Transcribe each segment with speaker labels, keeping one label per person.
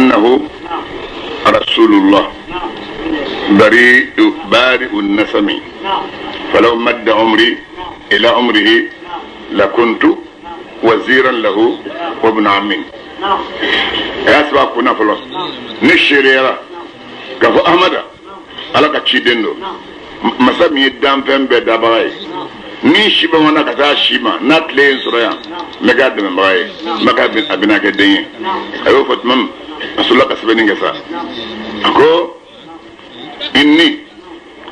Speaker 1: أنه رسول الله بارئ النسم فلو مد عمري إلى عمره لكنت وزيرا له وابن عمي يا كنا فلو نشريرا كفو أحمد على كتشيدندو مسامي دام فم بداباي ni shiba wana kata shima not laying suraya mega de mbaye mega abina ke denye ayo fatmam rasulullah kasbani ngasa ako inni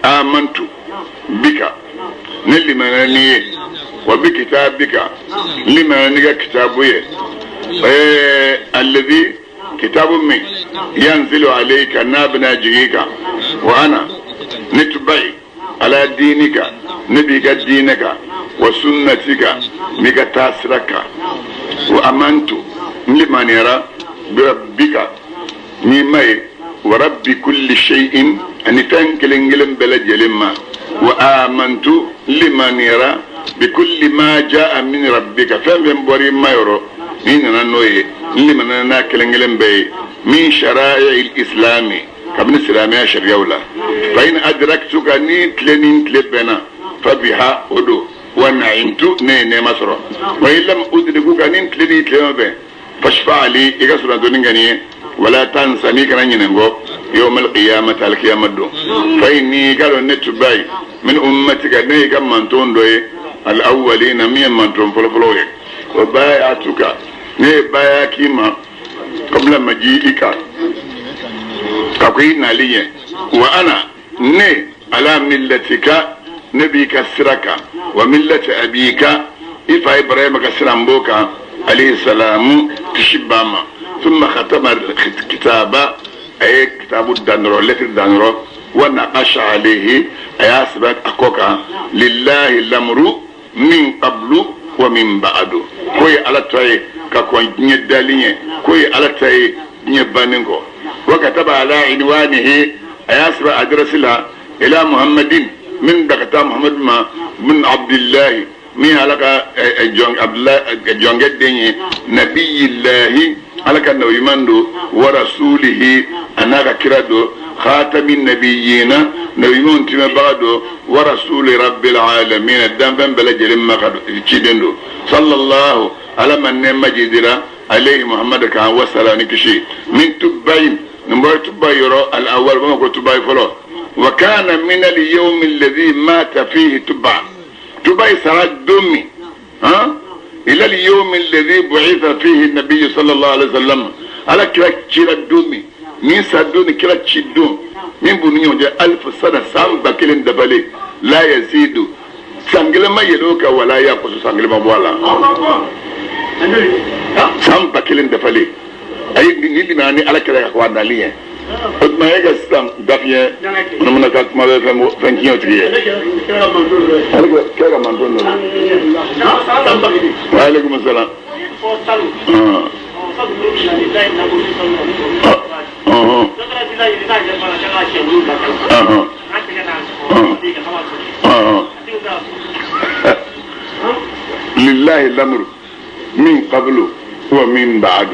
Speaker 1: amantu bika nilli manani wa bi kitabika lima niga kitabuye alladhi kitabun min yanzilu alayka nabna jika wa ana nitbai على دينك نبيك دينك وسنتك ميك تاسرك وأمنت لمن يرى بربك نيماي ورب كل شيء أن تنكلنجلن بلد يلما وآمنت لمن يرى بكل ما جاء من ربك فمن بري ما يرى إننا نوي لمن ناكلنجلن بي من شرائع الإسلام كابن السلامية شريولا فإن أدركتك نين تلبنا فبها أدو ونعمت نين مصر وإن لم أدركك نين تلبنا فاشفع لي إذا سورة دونينغانية ولا تنسني كنا نينغو يوم القيامة القيامة دو فإني قالوا نتباي من أمتك نيك منتون دوي الأولين مين منتون فلفلوه وبايعتك ني بايعكيما قبل مجيئك كوي ناليه وانا ني على ملتك نبيك سرك وملة ابيك إفا ابراهيم كسرامبوك عليه السلام تشباما ثم ختم الكتاب اي كتاب الدانرو لتر الدانرو ونقش عليه اي اسبك اكوكا لله الامر من قبل ومن بعد كوي على تاي كاكوين نداليه كوي على تاي نيبانينكو وكتب على عنوانه أياسر أدرسلها إلى محمد من دكتا محمد ما من عبد الله من على عبد الله جونج الدنيا نبي الله على كأنه يمندو ورسوله أنا كرادو خاتم النبيين نبيون تيم بعدو ورسول رب العالمين الدم بن بلجل ما كدو صلى الله على من مجدرا عليه محمد كان وصل نكشي من تبين نمبر تباي يرى الأول ما كنت تباي فلو وكان من اليوم الذي مات فيه تباي سراد دمي إلى اليوم الذي بعث فيه النبي صلى الله عليه وسلم على كلا كلا دومي من سادون كلا تشدون من بنيو جاء 1000 سنة سام بكلين دبلي لا يزيد سانجل ما يلوك ولا يقص سانجل ما بوالا سام بكلين دبلي أي نيلي ماني على كذا أخوان داليه ما هيك سام دافيه أنا من كات ما بفهم فنكيو تريه هذا كذا مانتون وعليكم السلام لله الأمر من قبل ومن بعد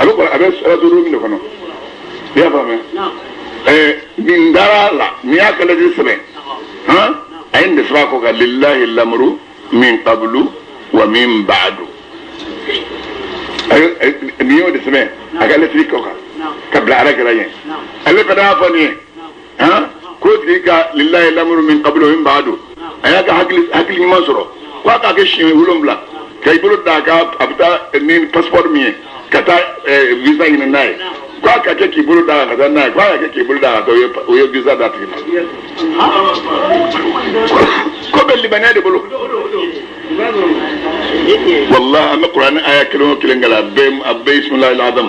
Speaker 1: alors quoi avec ça de roumi le kono bien pas mais min darala miya kala disme ayin da saba ko ga lillahi al-amru min qablu wa min ba'du niyo disme aga le fi ko ka bla ara kala yen ale kada fa ni ko dika lillahi al-amru min qablu wa min ba'du ayaga hakli masro ko ka ke shi wulum bla kay bulu daga abta ni passport mi kata visa ina naye kwa kake kibulu da kaza naye kwa kake kibulu da to yo visa da tima ko belli banade bulu والله أما القرآن آية كلمة كلنجلا بيم أبي بسم الله العظيم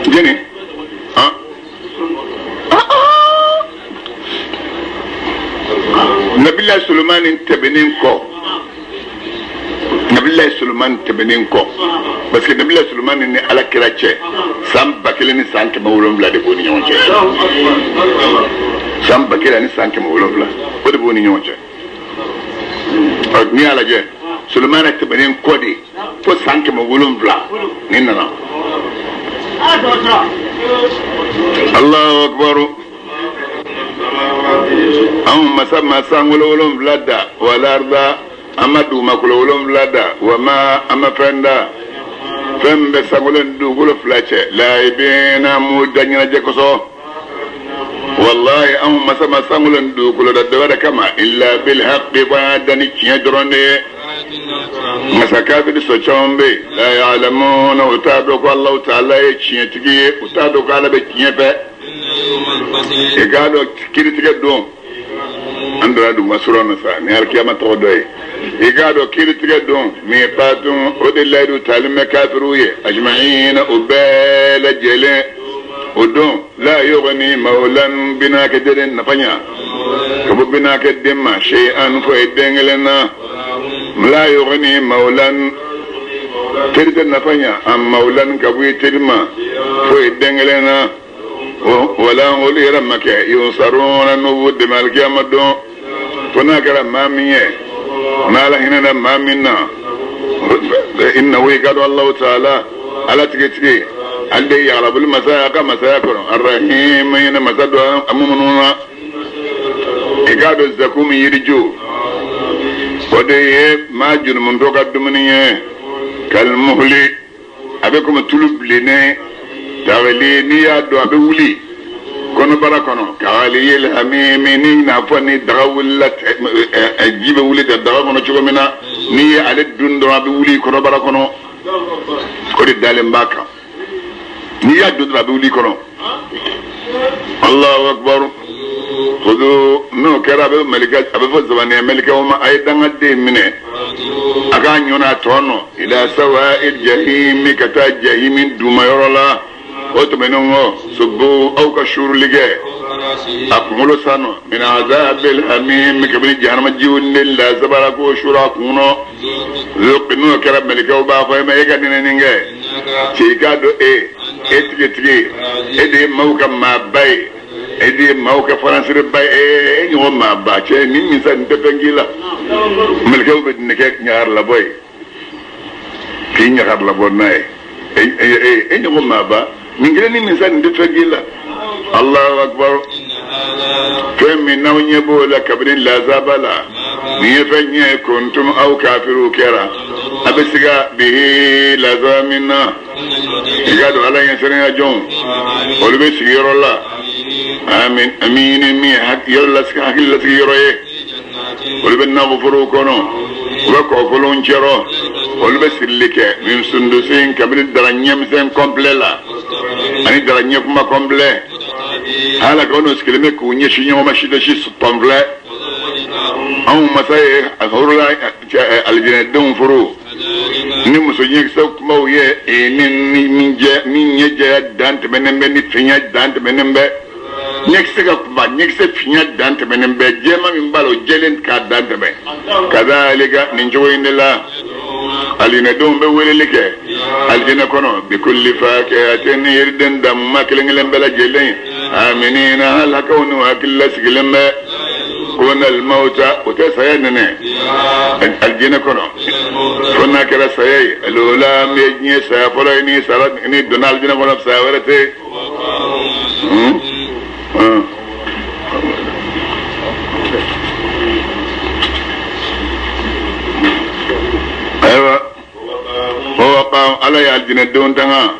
Speaker 1: جني نبي الله سليمان تبنين كو نبي الله سليمان تبنين كو بس نبي الله سليمان إني على كراتشة سام بكلني سانك مولون بلا دبوني يونجه سام بكلني سانك مولون بلا بدبوني يونجه ني على جه Sulaiman tabarin kodi fo sanke mo wolum bla ninna Allahu akbar masama sangololum blada walarda amadu makulolum blada wama amafenda fembe sangolen dugul flache laibina mudanya jekoso wallahi masama sangolen dugul da kama illa bil haqqi badani kiyadronde masakabi so chombe la ya'lamuna utado ko Allah ta'ala e chiyetigi utado ko ala be kiyepe e gado kiritige don andra du masurona sa ne har kiyama to doy e gado kiritige don mi patun o de laidu talime kafiruye ajma'ina ubala jele odon la yughni maulan bina kadin nafanya kabo bina kadin ma shay'an fa idengelena la yughni maulan tirta nafanya am maulan kabu tirma fa idengelena wala uli ramaka yusaruna nubud malkiyama don tunakara mamiye nala hinana mamina innahu yaqadu Allah ta'ala ala tigiti alde ya rabul masaya kama sayakun arrahim ina masadu amununa igado zakum yirju wode majun mun doga dumniye kal muhli abekum tulublene tawali ni ya do abe wuli kono barakono kawali yel hamimi ni na fani dawulat ajibe wuli da dawono chugomina ni ale dundo abe wuli kono barakono ko di dale mbaka ni ya dundo abe wuli kono Allahu akbar khudu no karabe malika abe fo zabane malika o ma ay danga de mine aga nyona tono ila sawa'il jahim kata jahimin duma yorola otomenongo subu au kashuru lige akumulo sano min azabil hamim kabri jahannam jiwun la zabara ko shura kuno zuqinu karab malika ba fa ma yega ninenge chika do etiketike ede mauka ma bay ede mauka faransire bay nyo ma ba che ni mi san tepengila malika be dineke nyar la boy ki nyar la bonay nyo ma ba mingirani minsan defagila Allahu akbar kemi nawnye bola kabrin la zabala ni fanye kuntum aw kafiru kera abisiga bihi la zamina igado ala yasrina jon olbe sigirola amin amin mi hak yolla ska hakilla sigiroye olbe naghfuru kono wa ko fulun chero olbe sillike min sundusin kabrin daranyem sen komplela ani daranye kuma komple hala kono skilime kunye shinyo mashida shi supamble au masai ahurla aljina dum furu ni muso nyek so kuma uye min nyeje dante benembe ni finya dante benembe nyek sega kuma nyek se finya dante benembe jema min balo jelen ka dante be kadhalika ninjoyindela alina dum be welelike aljina kono bi kulli fakihatin yirdan dam maklinglen bela jelen aminina hal kawnu akilla siglembe كون الموتى وتسينني الجنة كنو كنا كلا سيء الأولى ميجني سيفريني سرني دونال الجنة كنو سيورتي أيوة هو قام على الجنة دون تها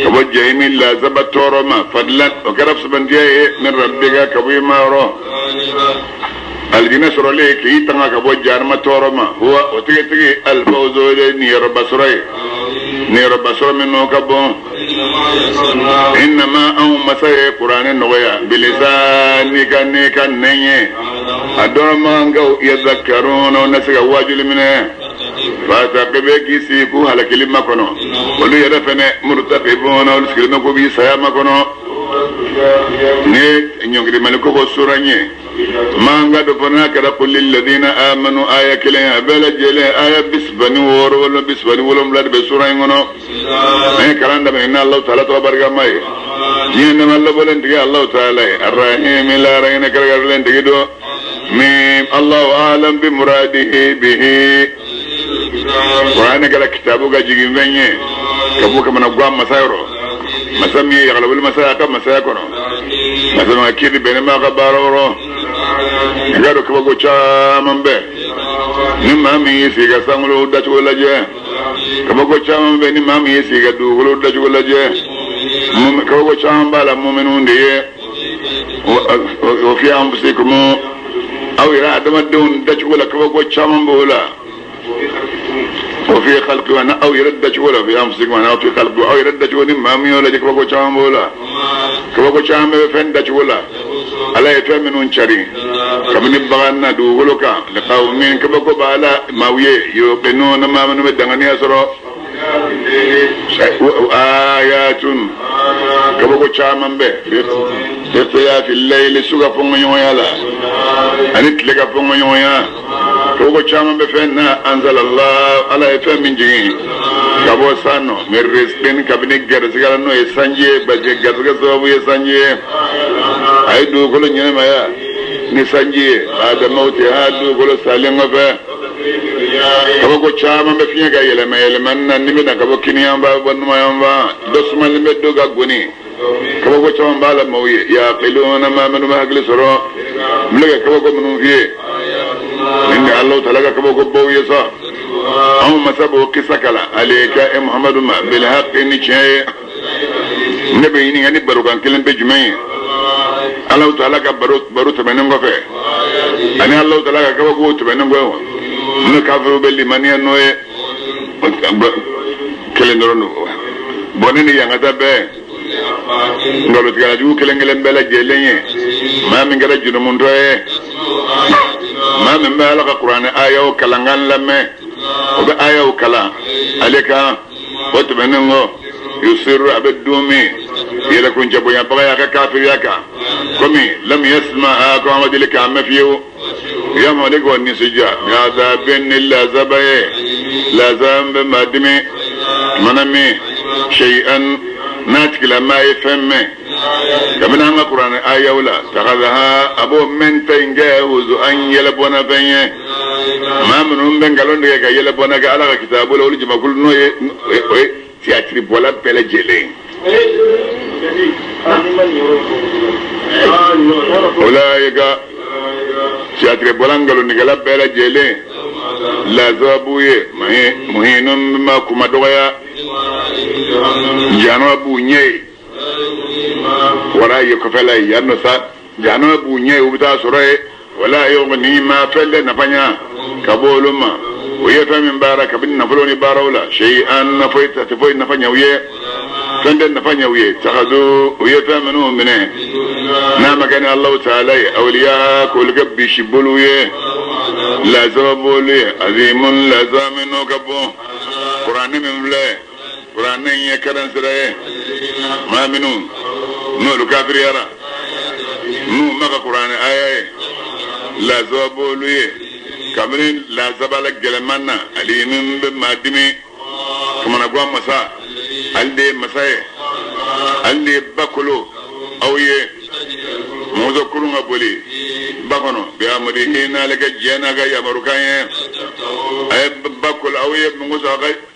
Speaker 1: كوجه من لا زبط رما فضلا وكرف سبنديه من ربك كوي ما رو الجنة سرولي كي تنا كوجه ما تورما هو وتيجي الفوز نير بصري نير بصر منه كبون إنما أو مساء قرآن النويا بلسان كان نية أدور ما أنجو يذكرون ونسق واجل منه فتقبل كيسيكو على كلمة كنو ولو يرفنا مرتقبون ولسكلمة كوبي سياما كنو نيك نيوغري ملكو بسوراني ما انغادو فنا كده قل للذين آمنوا آية كلها بلد جلها آية بسبني ورو ولا بسبني ولم لد بسوراني كنو نيك كلام دم إن الله تعالى تبارك ماي ينما الله بلن تجي الله تعالى الرحيم لا رأينا كرجل لن تجدو ميم الله أعلم بمراده به qur'ana kala kitabu ga jigi menye kabu kama na gwa masayro masami yaglabul masaya ka masaya kono masama kiri benema ka baroro ngado kaba go cha mambe ni mami siga sangulo da chola je kaba go cha mambe ni mami siga du golo da chola je mum kaba go cha mbala mu'minun de wa fi anfusikum aw ira adamadun da chola kaba go cha mambe wala وفي خلق وانا او يرد ولا في امسك وانا او في خلق او يرد ولا مامي ولا ديك بقى شام ولا كبقى شام فند ولا على يفهمون شري كمن بغانا دوغلوكا لقومين كبقى بالا ماويه يوقنون ما من مدغني اسرو آيات كبقى شام به في الليل سوغا فون يويالا انت لغا فون يويا كوكو شام بفنا أنزل الله على فم من جين كابو سانو من رزقين كابني جرزقال نو يسانجي بجي جرزقال سوابو يسانجي أي دو كلو نيما يا نسانجي بعد موتها دو كلو سالين غفا كوكو شام بفنا كا يلما نمنا كابو كنيان با بنما ينبا دوسما لمدو غاقوني كوكو شام بالا موي يا قلون ما منو مهقل سرو ملغا كوكو منو فيه إن الله تعالى كبوك بويسا أو مسبو كسكلا عليك يا محمد ما بالحق نشاء نبيني يعني بروكان كلم بجمعين الله تعالى كبرو تبنم غفه أنا الله تعالى كبوك تبنم غفه من كافر باللي مني أنوي كلم درونو بونني يانغتا به ngalo tigala ju kelengelen bela jelenye ma min gara junu mundoye ma min bala ka qur'an ayaw kalangan lamme o be ayaw kala aleka otbenengo yusiru abdumi yela kun jabo ya baga ka kafir yaka komi lam yasma'a ko amadilika mafiyo ya malik wa nisja ya za bin illa zabaye la zamb madmi manami shay'an ناتك لما يفهم كمن عن القرآن آية ولا تخذها أبو من تنجاوز أن يلبونا فيه ما منهم بنقلون لك يلبونا كألا كتاب ولا ولي جمع كل نوع تياتري بولا بلا جلين أولئك تياتري بولا نقلون لك بلا جلين لا زابوية مهين ما كما دوغيا jano bunye wala yokofela yanno sa jano bunye ubita soroe wala yogni ma felle nafanya kaboluma ويفهم من بارك بنا فلوني بارولا شيئا نفيت تفوي نفني ويا فندن نفني ويا تاخذوا ويفهمون منه نعم كان الله تعالى اولياء كل قب شبلوا لا زبولي عظيم لا زامنو كبو قران من لا قران يكرن سره ما منون نور كافر يرى نو ما قران ايه لا زبولي كامرين لا زبالك جلمانا علي من بمادمي كما نقول مساء عندي مساء عندي باكلو او يه موزو كلنا بولي باكونو بيامري هنا لك جينا يا مروكاي اي باكل او يه موزو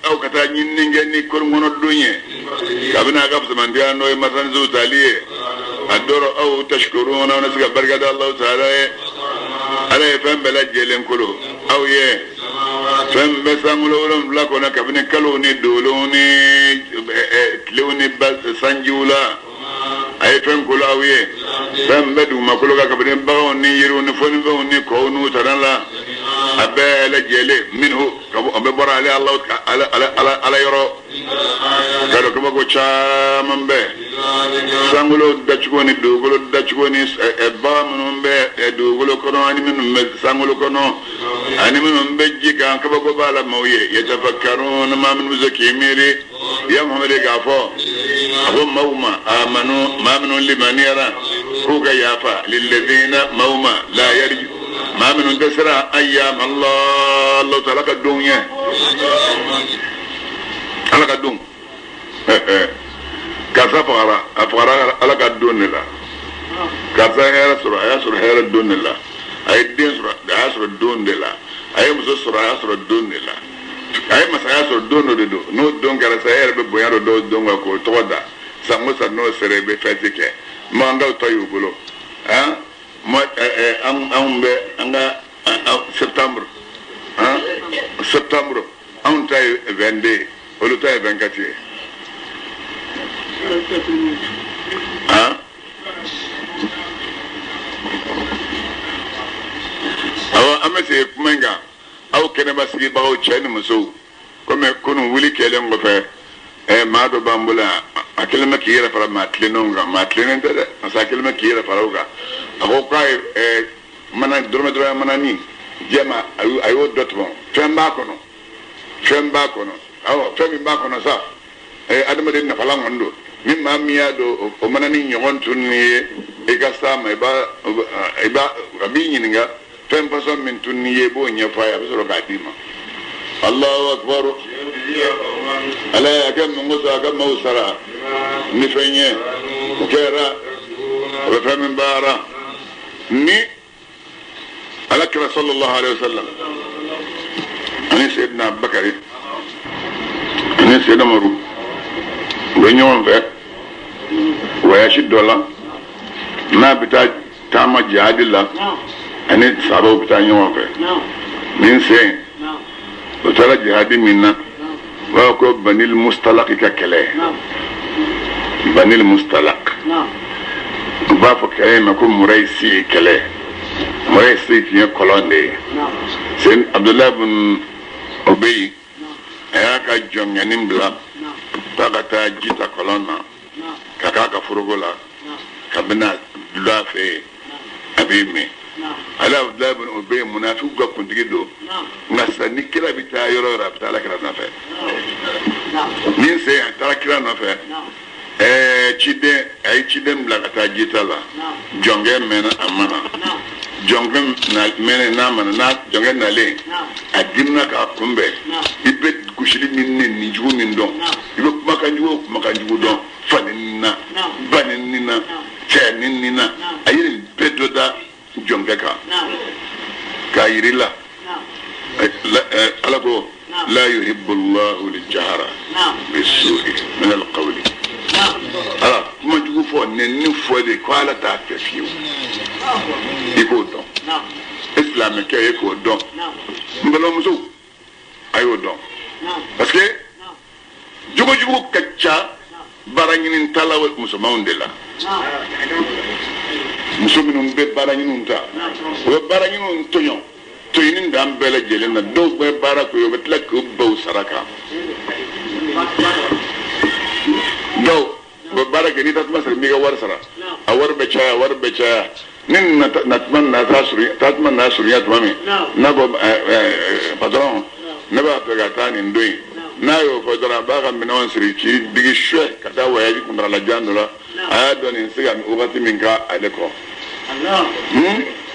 Speaker 1: او كتا نينغي كورمونو الدنيا كابنا غبس من ديانو مثلا زو تاليه الدور او تشكرون ونسك بركه الله تعالى على فهم بلاد جيلن كلو او يه فهم بسامولون لا كنا كبن كلوني دولوني تلوني بس سانجولا اي فهم كلو او يه فهم بدو ما كلو كبن باوني يروني فون باوني كونو ترلا ابا جيلي منه ابي برا عليه الله على يرو قالوا كما كو تشامن به سانغولو داتشكوني دوغولو داتشكوني ابا منهم به دوغولو كونو اني من سانغولو كونو اني من بجي كان كما كو بالا مويه يتفكرون ما من مزكي ميري يا محمد غافو ابو موما امنوا ما من لمن يرى هو يافا للذين موما لا يرجو ما من دسرا ايام الله تعالى الدنيا على قدوم كذا فقراء على قدون الله كذا يسر هير الدون الله أي الدين سر يسر الدون الله أي مسر يسر الدون الله ay masaya so dono de do no don gara sa erbe boyaro do donga ko toda samusa no serebe fatike manda to yubulo mo be anga septembre septembre on tay 22 o le tay 24 awa amese kumenga aw kene basigi bawo chene muso comme kunu wuli kele ngofe ma do bambula akelma kiyera para matlenonga matlenen de asa kelma kiyera para uga ako kai mana droma manani jema ayo dotmo femba kono awo femi ba kono sa adama de na fala ngondo min ma miya do o manani nyon tunni e gasama ba rabini nga fem façon min tunni bo nya fa ya so ga dima Allahu akbar ala yakam musa kam musara ni fenye kera wa fem bara ni alakra sallallahu alaihi wasallam ani sayyidina bakari ni sayyidina maru wenyon fe waya shi dola na bita tama jihadilla ani sabo bita nyon fe min se o tara jihadi minna wa ko banil mustalaq ka kale banil mustalaq ba fa kale ma ko muraisi kale muraisi ki kolonde sen abdullah ibn ubay ya ka jonganim bla ta jita kolonna kaka furugola kabina lafe abime ala abdullah ibn ubay munafiq ga kundigido ngasa nikira bita yoro rabta la kira nafe min se ta kira nafe chide mbla kata jita la jonge mena amana jonge na mena na amana na jonge na le adimna ka kumbe ibe kushili ni jugu min don ibe makanjugo don fanina banina chenina ayiri bedoda jonge ka yirila alako la yuhibbu Allahu al-jahra bis-su'i min al-qawli ala kuma jugu fo nenni fo de ko ala ta fefiu iko don islam ke iko don mbalo muso ayo don parce que jugu kacca baranginin talawal musulman de la musulminun be baranginin ta o baranginin tonyo toyinin dan bele jelena do be barako yo betla ko baw saraka do be baraka ni tatma sar mi ga war sara awar be cha nin natman suriyat mami nago patron neba pegatani ndoi nayo fodora baga minon sirichi digi shwe kata wayaji kundra la jandola ayado ni siga mi ubati minka aleko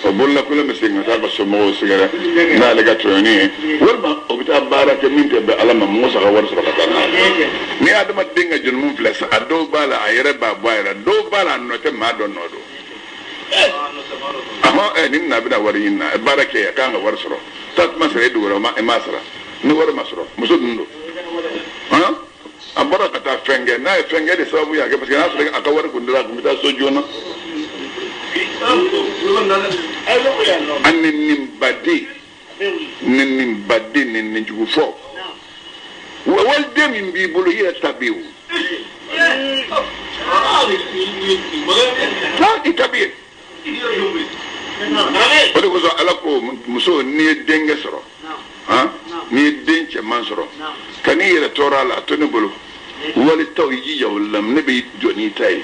Speaker 1: o bolla kula mesinga ta baso mo sigara na lega troni walma o bita baraka minte be alama musa ga war sura kata ni adama dinga junum flex ado bala ayere ba boyra do bala note ma do nodo nin na bida wari inna baraka ya kanga war sura tat masre du wala ma masra ni war masra muso dundo abara kata fenge na fenge de sababu ya parce que na sura aka war kundira ko mita so jona annin badi nin jugu fo wal dem bi bulu ya tabiu tabiu wala ko ala ko muso ni denge soro ni denche man soro kani yere torala to ne bulu wali tawji yawlam nabi joni tay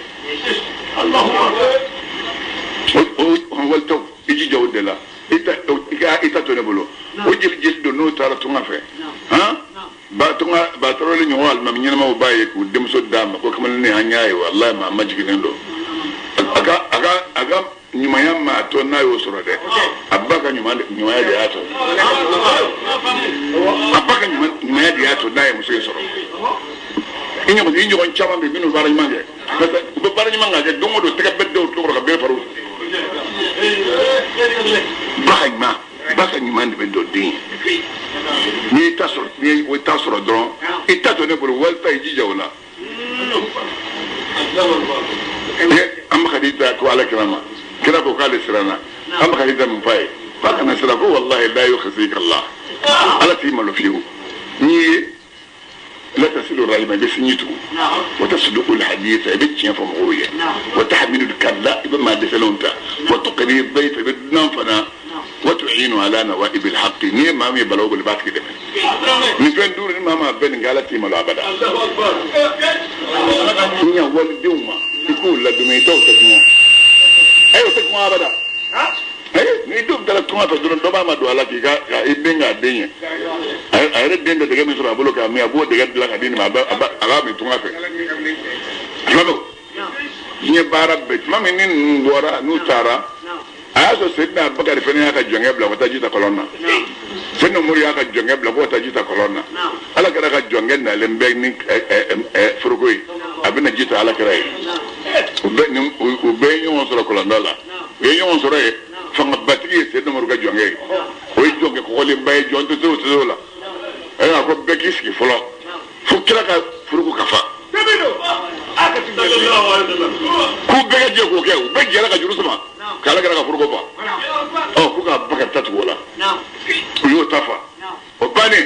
Speaker 1: Allahu akbar wal taw iji jawdela ita to ne bulu o jil do no tara to ngafe ba torole nyowal mam nyina ma baye ko dem so dama ko kamal ni hanyaye wallahi ma majiginen do aga nyuma ya ma to na yo soro de abaka nyuma ya de ato abaka nyuma ya de ato na yo so soro inyo ko chama be binu bara nyama de ko bara nyama de dongo do teka beddo to ko be faru baka nyimande be do din ni tasor ni o tasor dron e tato ne bulu wal fay ji jawla am khadija ko ala kirama kira ko kale sirana am khadija mun fay baka na sira ko wallahi la yukhzika allah ala ti malu fiu ni لا تصل الرحم بسنيته وتصدق الحديث بتشين فمغوية وتحمل الكلا بما دسلونتا وتقري الضيف بالنفنا وتعين على نوائب الحق ني ما مي بلو بالبات كده من فين دور ماما بين قالتي ملا ابدا ني اول دوما يقول لا دميتو تسمو ايوه تسمو ابدا ni dum dala tuma to dron do ma do ala ki ga ibenga denye ay red dende de mi sura bolo ka mi abo de ga la dini ma ba ala mi tuma fe lado ni barabbe mami nin ngora nu tara aso sedna bakari fene aka jonge bla wata jita kolonna fenno muri aka jonge bla wata jita kolonna ala kara ka jonge na lembe ni furugoi abina jita ala kara ube nyon sura kolonna la ye nyon sura fanga batigi sedna muri ka jonge o jonge ko le bay jonto to la ay ko bekiski folo fukira ka furugu kafa ku bege je ko ke be jela ka jurusuma kala gara ka furugo ba ku ka baka tatu wala uyo tafa o bane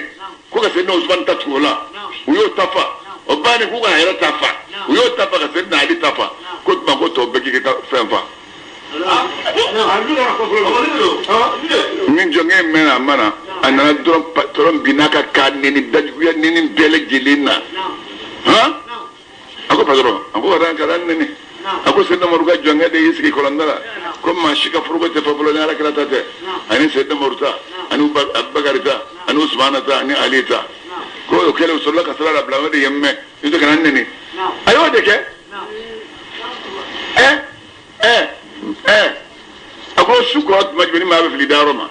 Speaker 1: ku ka sedna usman tatu wala uyo tafa o bane ku ka hera tafa uyo tafa ka sedna ali tafa ko ba ko to bege ka femfa min jonge mena mana anana dron binaka kanne ni dajguya ni bele gelina ha ako padro ako ran karan ni ako sedna moruga jonge de yiski kolandala ko ma shika furugo te fabolo nyara krata te ani sedna moruta anu abagarita anu usmanata ani alita ko kele usulla kasara blama de yemme ito kanan ni ayo de ke ako sukot majbini ma be fili daroma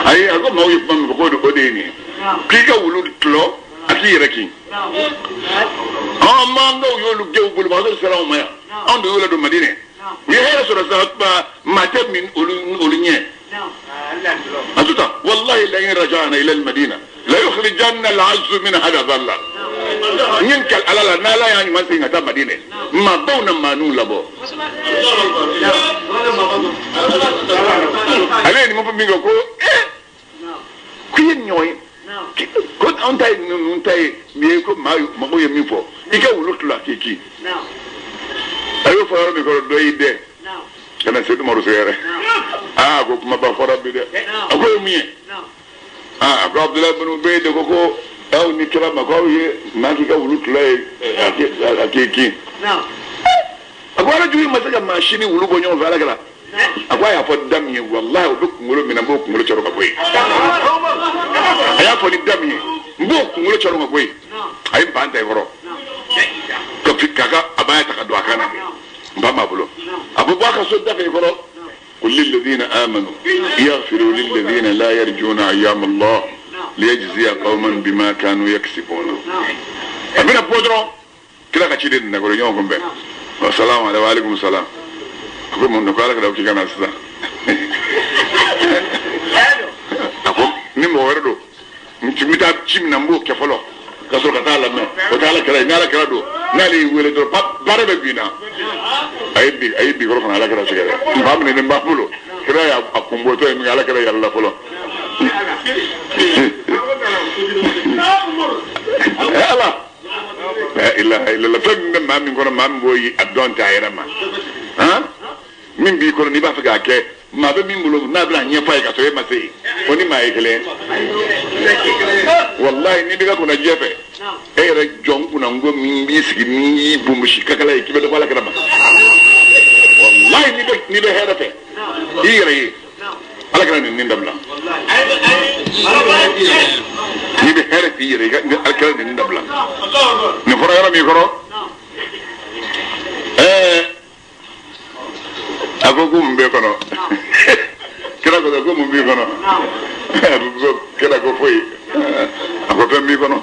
Speaker 1: ay ako mo yip mam ko do ni kika wulu tlo aki reki mando yolu gewbul ma do sala ma ando yola do madine ni hera so sa mate min ulunye atuta wallahi la in rajana ila al madina la yukhrijanna al azz min hada dhalla nyinkal alala nala yani man singa ta madine ma bawna manu labo ale ni mo bingo ko ku yen nyoy ko on tay mi ko ma mo yemi fo ika wulutula kiki ayo fo mi ko do ide kana sedu mo rusere ko kuma ba fo rabbi de ko mi ko abdullah ibn ubayd ko aw ni kira ma ko ye ma ki ka wulutula akiki agora juwi masaga machine wulu bo nyon vala kala agwa ya fo damye wallahi o duk ngolo mina bo ngolo choro ka boy aya fo di damye mbo ngolo choro ka boy ay banta e woro ko fikaka abaya ta kadwa kana mbama bulo abu baka so dafa e woro kul lil ladina amanu yaghfiru lil ladina la yarjuna ayyam allah liyajziya qauman bima kanu yaksibuna abina podro kila ka chide na goro nyon ko be assalamu alaikum salam ko mon no kala ka daw ci kana sa ako ni mo werdo ci mita cim na mbo ke folo ka so ka tala me o tala kala ngala kala do nali wele do bare be bina aybi ko kana la kala ci kala mbam ne mbabulo kira ya akumbo to mi ngala kala yalla folo ala la ilaha illallah fagna mami ngono mami boyi adonta ayrama ha min bi ko ni ba faga ke ma be min bulo na bla nya fay ka to e masei oni ma ekele wallahi ni diga ko na jefe e re jongu na ngo min bi sigi ni bumbu shikakala e kibe do wala kana wallahi ni be herate ire ala kana ni ndamla ni be herate ire ga ala kana ni ndamla ni foro yara mi koro agogo mbe kono kira ko mbe kono kira ko foi agogo mbe kono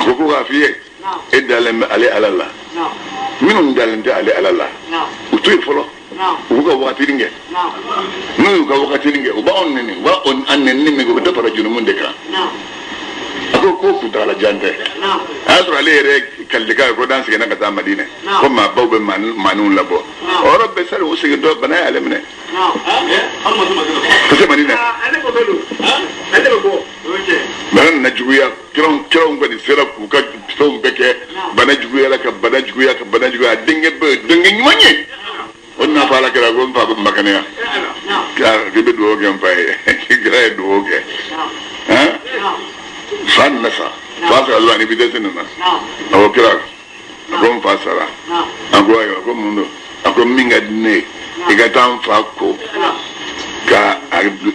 Speaker 1: ko ga fiye edalem ale alalla minum dalente ale alalla utu folo uga watiringe no uga watiringe uba onnene wa on annene me go defara junu mun de ka ako ko ku dala jande asra le re kallika ko dan sigena ka madina ko ma bawbe manun labo o rabbe sal o sigi do bana alemne ko madina banan na juguya kiron ko di sera ku ka to beke bana juguya la ka bana juguya dinge nyumanye onna fala kira go mfa makane ya ka gibe do ge mfa gra do ge ha fan nasa fasa Allah ni bidete nana awo kira go mfa sara agwa ko mundo ako minga ne igatan fa ko ka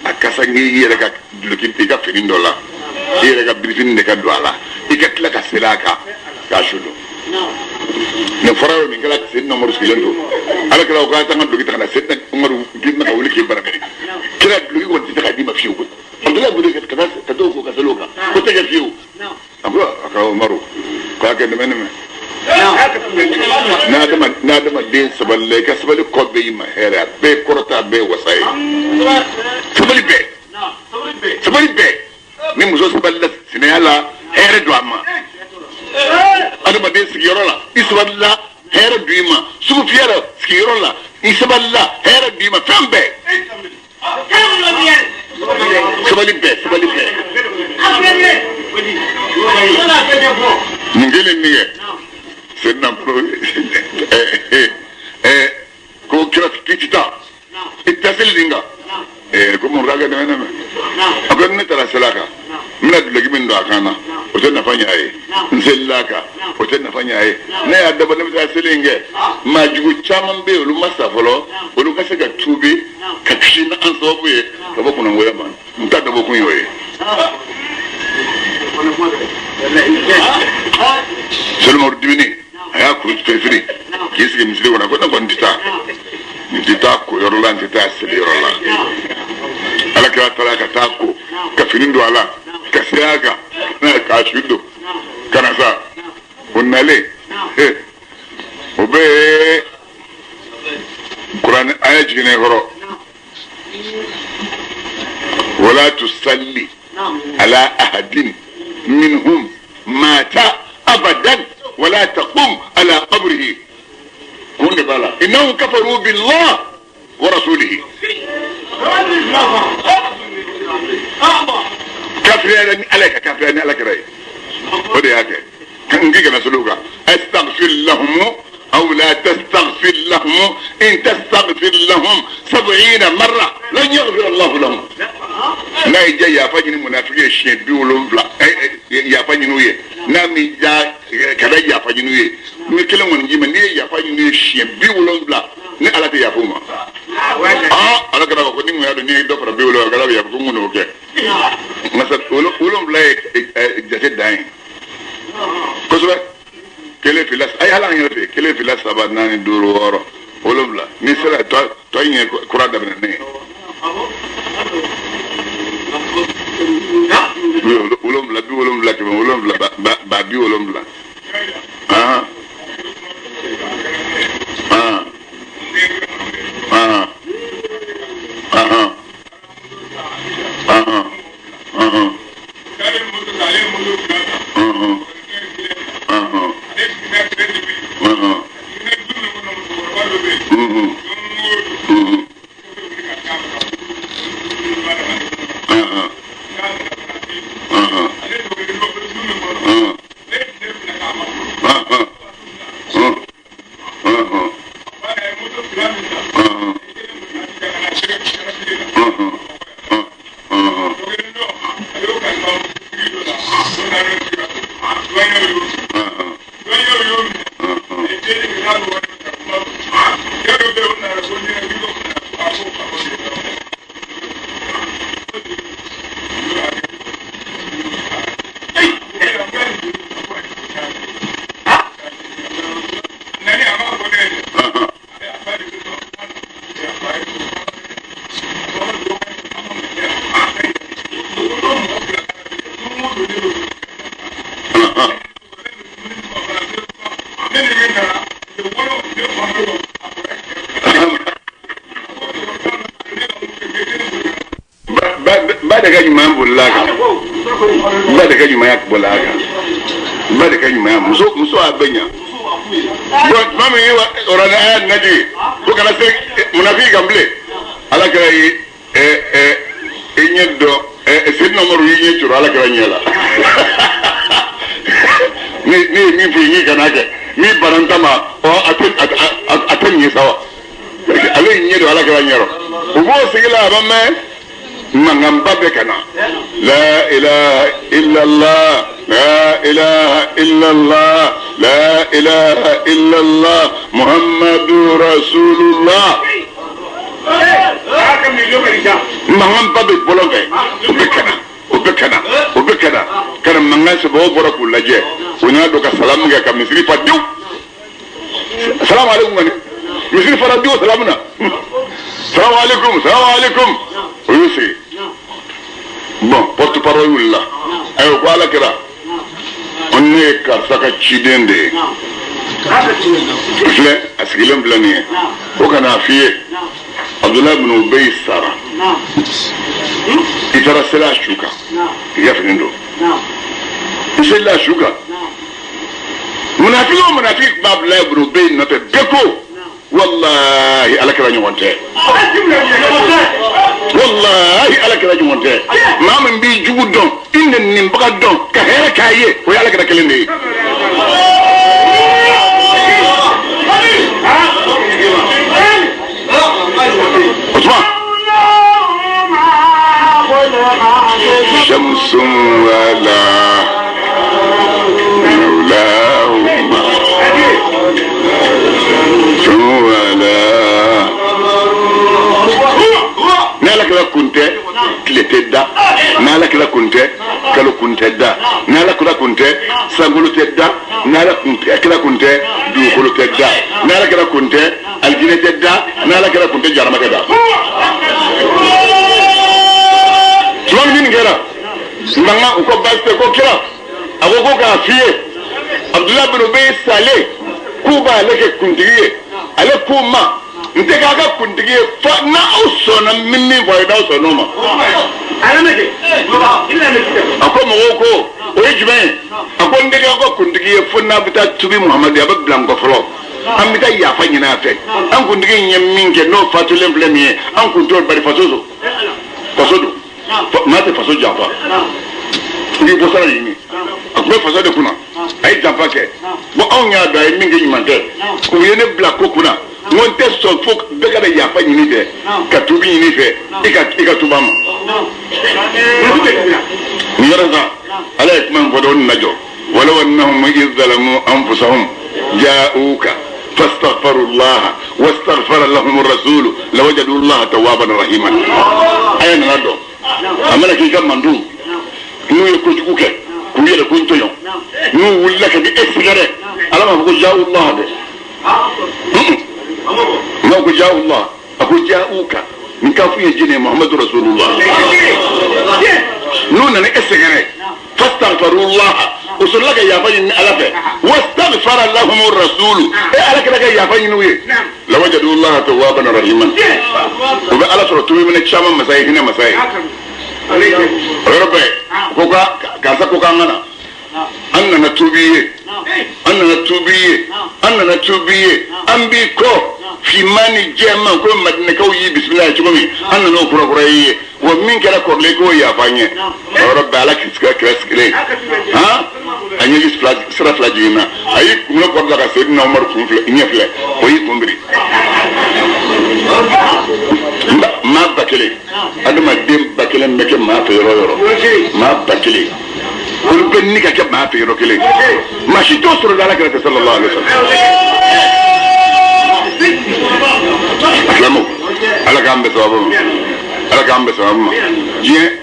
Speaker 1: akasa ngi yere ka lukin tika finin dola yere ka brifin de ka dola ikatla ka selaka ka shudo ne farawe min kala sen no morus kilendo ala kala ko ta ngam dogita na sen umaru gimna ka wuli ki barabere kila dugi wonti ta di ma fiu ko andala budi ka ta do ko ka seloka ko ta fiu abro aka umaru ko ka de meneme na dama din saballe ka sabali ko be ma hera be korota be wasai sabali be ni muso saballa sinala here do amma adama de sigiyorola isballa here duima sufiara sigiyorola isballa here duima fambe sabali be ngene niye senna pro ko kira kitita ittasillinga ko mun raga de meneme akon ne tara salaka mina dulagi min do akana o tan nafanya ay nselaka o tan nafanya ay ne adaba ne ta selinge ma jugu chaman be lu masa folo o lu kase ga tubi ka kishin an sobu ye ka ba kunan waya man muta da bokun yoye selmo dibini aya ku tefiri kisi misri wona ko na ndita ko yorola ndita seli yorola ala ka talaka tako ka finindo ala ka siaga na ka shudo kana sa unale obe Quran aya jine horo wala tusalli ala ahadin minhum mata abadan wala taqum ala qabrihi كون بالا انهم كفروا بالله ورسوله كافرين عليك راي ودي هكا كان جيجا مسلوكا استغفر لهم او لا تستغفر لهم ان تستغفر لهم 70 مرة لن يغفر الله لهم لا يجي يا فاجن منافقين شي بيولون بلا يا فاجن ويه نامي جا كذا يا فاجن ويه ni kelen woni jima ni ya fa ni shie bi wolon bla ni ala te ya fuma ala kada ko ni mo ya do ni do fra bi wolon ala ya fumu no ke masa wolon bla jate dai ko so kele filas ay ala ni re kele filas abad nani duro woro wolon bla ni sera to yin kura da bene wolon bla ke wolon bla ba bi wolon bla daga ɲuman bolila kan ba daga ɲumanya bolila kan ba daga ɲumanya muso a bɛ ɲa bon tuma min orana aya nadi ko kana se munafi kan bilen ala kɛra ye i ɲɛ dɔn Seydina Umaru y'i ɲɛ coro ala kɛra ɲɛ la ne ye min fɔ i ɲɛ kana kɛ min bananta ma a tɛ ɲɛ sa wa ale y'i ɲɛ don ala kɛra ɲɛ rɔ u b'o sigi la a ma mɛn manganba bɛ ka na la ilaha illallah la ilaha illallah la ilaha illallah muhammadu rasulullah manganba bɛ bɔlɔn fɛ o bɛ ka na kana mangan sɛbɛw bɔra k'u lajɛ u nana don ka salamu kɛ ka misiri fa diw salamu alaikum kɔni misiri fara diw salamu na salamu alaikum o y'u sigi bon porte parole wulila ayiwa ko ala kɛra ne ye karisa ka ciden de ye filɛ a sigilen filɛ nin ye ko kana f'i ye Abdullah bin Ubay sara i taara seli a su kan i yafinen don i seli a su kan munafiki o munafiki tun b'a Abdullah bin Ubay nɔfɛ bɛɛ ko wallahi ala kɛra ɲɔgɔn tɛ wallahi ala kɛra ɲɔgɔn tɛ maa min b'i jugu dɔn i nɛnibaga dɔn ka hɛrɛ k'a ye o ye ala kɛra kelen de ye Osman shamsun wala maulahuma wala n'ala kɛra kun tɛ tile tɛ da n'ala kɛra kun tɛ kalo kun tɛ da n'ala kɛra kun tɛ sankolo tɛ da n'ala kɛra kun tɛ dugukolo tɛ da n'ala kɛra kun tɛ aljinɛ tɛ da n'ala kɛra kun tɛ jarama tɛ da tuma min kɛra mankan u ko baasi tɛ ko kira a ko k'a f'i ye Abdullah bin Ubay salen k'u b'ale kɛ kuntigi ye ale k'u ma n tɛ k'a ka kuntigi ye fo n'aw sɔnna min fɔ a ye n'aw sɔnn'o ma a ko mɔgɔw ko o ye jumɛn ye a ko n tɛ k'aw ka kuntigi ye fo n'a bɛ taa tubi Muhamadu a bɛ bila n kɔ fɔlɔ an bɛ taa yafa ɲini a fɛ an kuntigi in ye min kɛ n'o fatulen filɛ nin ye an kun t'o bari faso don maa tɛ faso janfa i bɛ bɔ sara ɲini a tun bɛ faso de kunna a ye janfa kɛ bon anw y'a dɔn a ye min kɛ ɲuman tɛ u ye ne bila ko kunna n ko n tɛ sɔn fo bɛɛ ka yafa ɲini fɛ ka tubi ɲini fɛ i ka tuba ma nin yɔrɔ kan ala ye kuma in fɔ dɔw ni lajɔ walaw annahum idh zalamu anfusahum ja'uka فاستغفروا الله واستغفر لهم الرسول لوجدوا الله توابا رحيما اين ندو امنا كي كم مندو نو يكوجو كه كوي لا كنتو يو نو ولا كدي اسغره على ما بقول جاء الله ده ما بقول جاء الله اقول جاءوك من كافو يجيني محمد رسول الله نو نن اسغره فاستغفروا الله وصل لك يا فاين ألفه واستغفر لهم الرسول إيه لك يا فاين ويه لوجدوا الله توابا رحيما وبقى على سورة من الشام مساي هنا مساي ربي كوكا كاسا كوكا أنا نتوبيه أنبيكو في ماني جمع كل مدينة كوي بسم الله تقومي أنا نو كرا ومن كلا كورليكو يا فاني ربي على كسكلي ها أني جس سر فلاجينا أي كم كورلا كسيدنا عمر كم فلا إني فلا وهي كمبري ما بكلي أنا ما ديم بكلي مكان ما في يورو ما بكلي كل بني كجب ما في يورو كلي ماشي توصل على كذا صلى الله عليه وسلم أسلموا على كام بسوابهم على كام بسوابهم جيه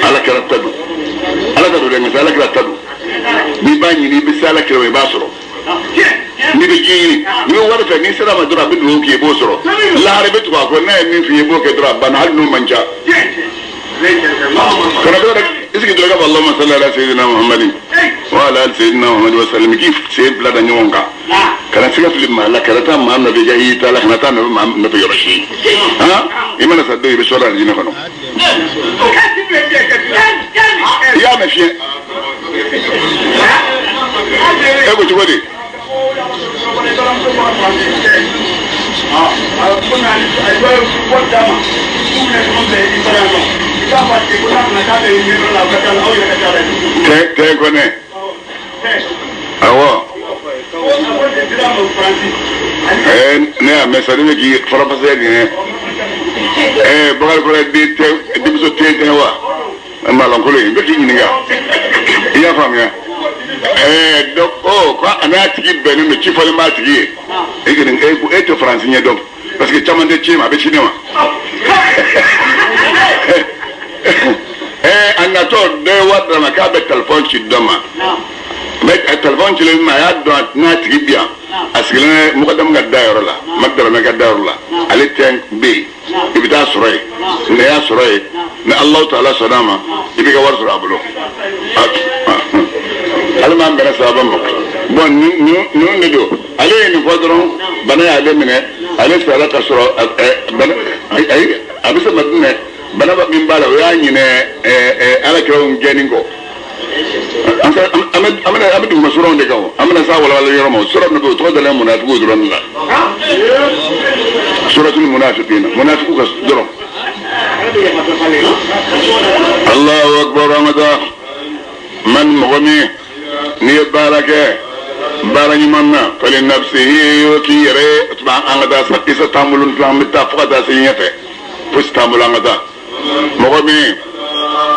Speaker 1: على كذا تدو على كذا ده مثال كذا تدو بيباني بيسالة كذا بيباسرو ni be jini ni wala fa ni sera ma dura bin roki bo soro la harbe to ko na ni fi bo ke dura ban hal no manja kana do rek iski do ga Allahumma salli ala sayyidina Muhammadin wa ala ali sayyidina Muhammad wa sallam kif se bla da nyonga kana siga film ma la karata ma na be jahi ta la kana ta na be yorashi ha imana saddo ibe sura dina kono ya me fi e ko tugodi te kone awo ne a mesari ne ki professeur ne bagal ko de te biso te wa malon ko le be ki ni nga iya fam ya donc ko ana tigi benu me ci fole ma tigi e gën ngay bu eto français ñe donc parce que chamande ci ma be ci newa anna to de wadda ma ka be telephone ci doma be telephone ci le ma ya do na tigi bien asgilene muqaddam ga daayro la magdara me ga daayro la ali ten be ibita suray ne ya suray ne allah ta'ala salama ibiga war sura bulo alma mbere sabam bon ñu ne do ale ni fodron bana ya de mine ale sala ka sura bana ay abisa madne bana ba min bala ya ñine ala ko ngeni ko amadu masuron de gaw amana sa wala wala yoromo sura no to dala munafiqu duran la suratul munafiqina munafiqu ka duran Allahu akbar ramadan man mughmi ni barake barani manna fali nafsihi yuki yare tba angada sa isa tamulun tlam mita fada sinyate fus tamulangada mughmi